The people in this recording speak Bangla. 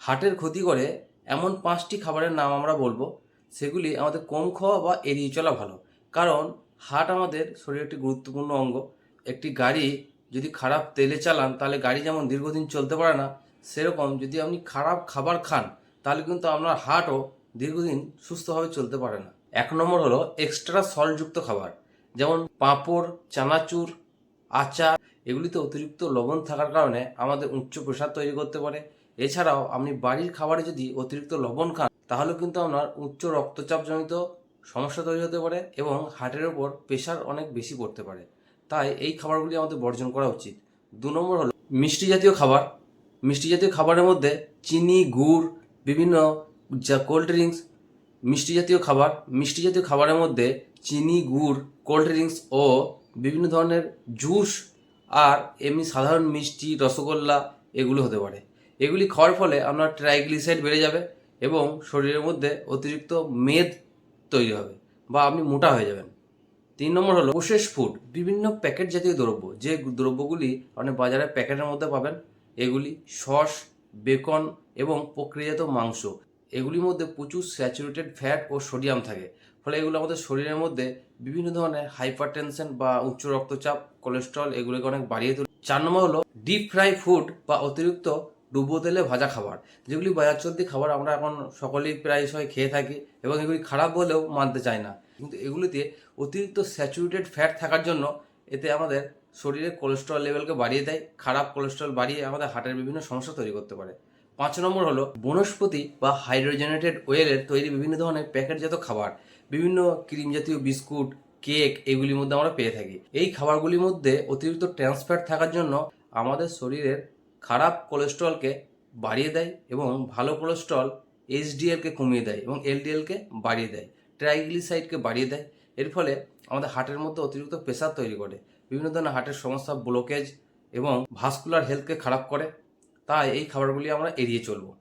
হার্টের ক্ষতি করে এমন 5টি খাবারের নাম আমরা বলবো, সেগুলি আমাদের কম খাওয়া বা এড়িয়ে চলা ভালো। কারণ হার্ট আমাদের শরীরের একটি গুরুত্বপূর্ণ অঙ্গ। একটি গাড়ি যদি খারাপ তেলে চালান তাহলে গাড়ি যেমন দীর্ঘদিন চলতে পারে না, সেরকম যদি আপনি খারাপ খাবার খান তাহলে কিন্তু আপনার হার্টও দীর্ঘদিন সুস্থভাবে চলতে পারে না। 1 নম্বর হলো এক্সট্রা সল্টযুক্ত খাবার, যেমন পাঁপড়, চানাচুর, আচার। এগুলিতে অতিরিক্ত লবণ থাকার কারণে আমাদের উচ্চ প্রেশার তৈরি করতে পারে। এছাড়াও আপনি বাড়ির খাবারে যদি অতিরিক্ত লবণ খান তাহলে কিন্তু আপনার উচ্চ রক্তচাপজনিত সমস্যা তৈরি হতে পারে এবং হার্টের ওপর প্রেশার অনেক বেশি পড়তে পারে। তাই এই খাবারগুলি আমাদের বর্জন করা উচিত। 2 নম্বর হলো মিষ্টি জাতীয় খাবার। মিষ্টি জাতীয় খাবারের মধ্যে চিনি, গুড়, বিভিন্ন কোল্ড ড্রিঙ্কস, মিষ্টি জাতীয় খাবারের মধ্যে চিনি, গুড়, কোল্ড ড্রিঙ্কস ও বিভিন্ন ধরনের জুস আর এমনি সাধারণ মিষ্টি, রসগোল্লা এগুলো হতে পারে। এগুলি খাওয়ার ফলে আপনার ট্রাইগ্লিসাইড বেড়ে যাবে এবং শরীরের মধ্যে অতিরিক্ত মেদ তৈরি হবে বা আপনি মোটা হয়ে যাবেন। 3 নম্বর হলো প্রসেস ফুড, বিভিন্ন প্যাকেট জাতীয় দ্রব্য, যে দ্রব্যগুলি আপনি বাজারে প্যাকেটের মধ্যে পাবেন। এগুলি সস, বেকন এবং প্রক্রিয়াজাত মাংস, এগুলির মধ্যে প্রচুর স্যাচুরেটেড ফ্যাট ও সোডিয়াম থাকে। ফলে এগুলো আমাদের শরীরের মধ্যে বিভিন্ন ধরনের হাইপারটেনশন বা উচ্চ রক্তচাপ, কোলেস্ট্রল এগুলোকে অনেক বাড়িয়ে তোলে। 4 নম্বর হলো ডিপ ফ্রাই ফুড বা অতিরিক্ত ডুবো তেলে ভাজা খাবার, যেগুলি বাজার চলতি খাবার আমরা এখন সকলেই প্রায়শই খেয়ে থাকি এবং এগুলি খারাপ বলেও মানতে চায় না। কিন্তু এগুলিতে অতিরিক্ত স্যাচুরেটেড ফ্যাট থাকার জন্য এতে আমাদের শরীরে কোলেস্ট্রল লেভেলকে বাড়িয়ে দেয়। খারাপ কোলেস্ট্রল বাড়িয়ে আমাদের হার্টের বিভিন্ন সমস্যা তৈরি করতে পারে। 5 নম্বর হলো বনস্পতি বা হাইড্রোজেনেটেড ওয়েলের তৈরি বিভিন্ন ধরনের প্যাকেটজাত খাবার, বিভিন্ন ক্রিম জাতীয় বিস্কুট, কেক এগুলির মধ্যে আমরা পেয়ে থাকি। এই খাবারগুলির মধ্যে অতিরিক্ত ট্রান্স ফ্যাট থাকার জন্য আমাদের শরীরের খারাপ কোলেস্ট্রলকে বাড়িয়ে দেয় এবং ভালো কোলেস্ট্রল এইচডিএলকে কমিয়ে দেয় এবং এলডিএলকে বাড়িয়ে দেয়, ট্রাইগ্লিসাইডকে বাড়িয়ে দেয়। এর ফলে আমাদের হার্টের মধ্যে অতিরিক্ত প্রেসার তৈরি করে, বিভিন্ন ধরনের হার্টের সমস্যা, ব্লকেজ এবং ভাস্কুলার হেলথকে খারাপ করে। তাই এই খাবারগুলি আমরা এড়িয়ে চলবো।